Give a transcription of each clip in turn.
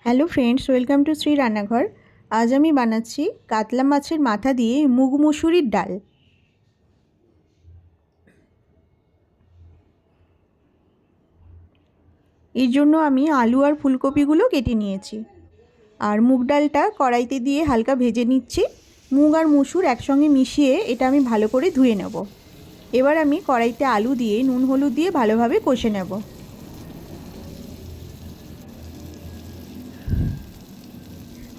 Hello friends, welcome to Shri রান্নাঘর। আজ আমি বানাচ্ছি কাতলা মাছের মাথা দিয়ে মুগ মুসুরির ডাল। এর জন্য আমি আলু আর ফুলকপিগুলো কেটে নিয়েছি, আর মুগ ডালটা কড়াইতে দিয়ে হালকা ভেজে নিচ্ছি। মুগ আর মুসুর একসঙ্গে মিশিয়ে এটা আমি ভালো করে ধুয়ে নেব। এবার আমি কড়াইতে আলু দিয়ে নুন হলুদ দিয়ে ভালোভাবে কষে নেব।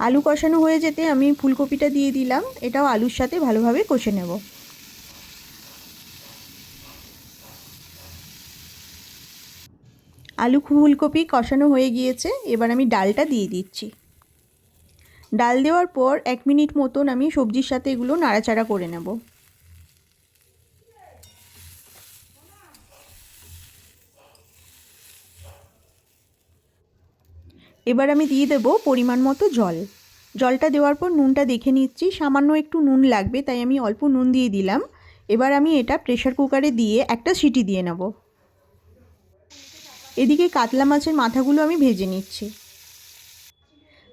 আলু কষানো হয়ে যেতে আমি ফুলকপিটা দিয়ে দিলাম, এটাও আলুর সাথে ভালোভাবে কষে নেব। আলু ফুলকপি কষানো হয়ে গিয়েছে, এবার আমি ডালটা দিয়ে দিচ্ছি। ডাল দেওয়ার পর 1 মিনিট মতন আমি সবজির সাথে এগুলো নাড়াচাড়া করে নেব। এবার আমি দিয়ে দেব পরিমাণ মতো জল। জলটা দেওয়ার পর নুনটা দেখে নিচ্ছি, সামান্য একটু নুন লাগবে, তাই আমি অল্প নুন দিয়ে দিলাম। এবার আমি এটা প্রেসার কুকারে দিয়ে একটা সিটি দিয়ে নেব। এদিকে কাতলা মাছের মাথাগুলো আমি ভেজে নিচ্ছি।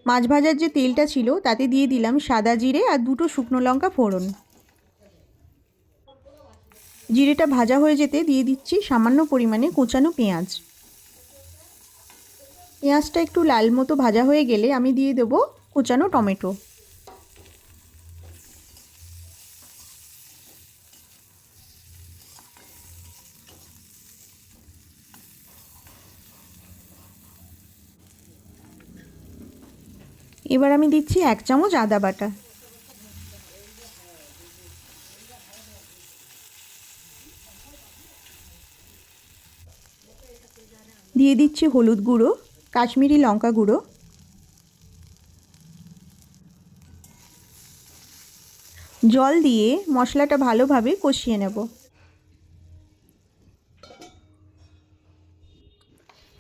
মাছ ভাজার যে তেলটা ছিল তাতে দিয়ে দিলাম সাদা জিরে আর 2টো শুকনো লঙ্কা ফোড়ন। জিরেটা ভাজা হয়ে যেতে দিয়ে দিচ্ছি সামান্য পরিমাণে কুচানো পেঁয়াজ। পেঁয়াজটা একটু লাল মতো ভাজা হয়ে গেলে আমি দিয়ে দেবো কুচানো টমেটো। এবার আমি দিচ্ছি 1 চামচ আদা বাটা। দিয়ে দিচ্ছি হলুদ গুঁড়ো, কাশ্মীরি লঙ্কা গুঁড়ো, জল দিয়ে মশলাটা ভালোভাবে কষিয়ে নেব।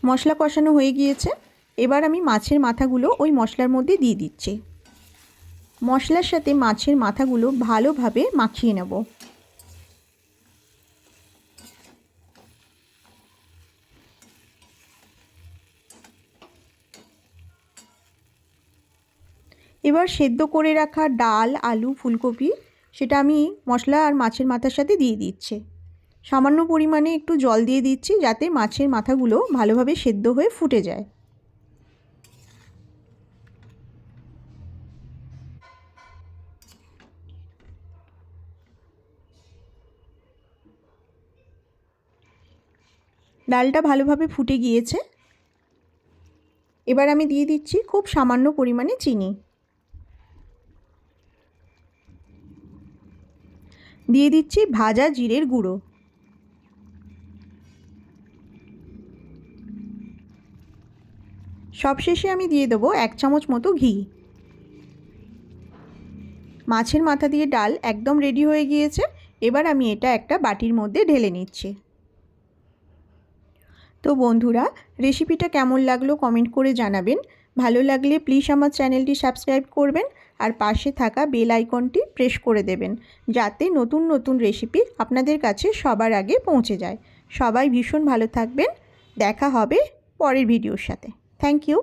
মশলা কষানো হয়ে গিয়েছে, এবার আমি মাছের মাথাগুলো ওই মশলার মধ্যে দিয়ে দিচ্ছি। মশলার সাথে মাছের মাথাগুলো ভালোভাবে মাখিয়ে নেব। এবার সেদ্ধ করে রাখা ডাল, আলু, ফুলকপি সেটা আমি মশলা আর মাছের মাথার সাথে দিয়ে দিচ্ছি। সামান্য পরিমাণে একটু জল দিয়ে দিচ্ছি যাতে মাছের মাথাগুলো ভালোভাবে সেদ্ধ হয়ে ফুটে যায়। ডালটা ভালোভাবে ফুটে গিয়েছে, এবার আমি দিয়ে দিচ্ছি খুব সামান্য পরিমাণে চিনি। দিয়ে দিচ্ছি ভাজা জিরের গুঁড়ো। সবশেষে আমি দিয়ে দেবো 1 চামচ মতো ঘি। মাছের মাথা দিয়ে ডাল একদম রেডি হয়ে গিয়েছে, এবার আমি এটা একটা বাটির মধ্যে ঢেলে নিচ্ছি। তো বন্ধুরা, রেসিপিটা কেমন লাগলো কমেন্ট করে জানাবেন। ভালো লাগলে প্লিজ আমার চ্যানেলটি সাবস্ক্রাইব করবেন আর পাশে থাকা বেল আইকনটি প্রেস করে দেবেন, যাতে নতুন নতুন রেসিপি আপনাদের কাছে সবার আগে পৌঁছে যায়। সবাই ভীষণ ভালো থাকবেন, দেখা হবে পরের ভিডিওর সাথে। Thank you.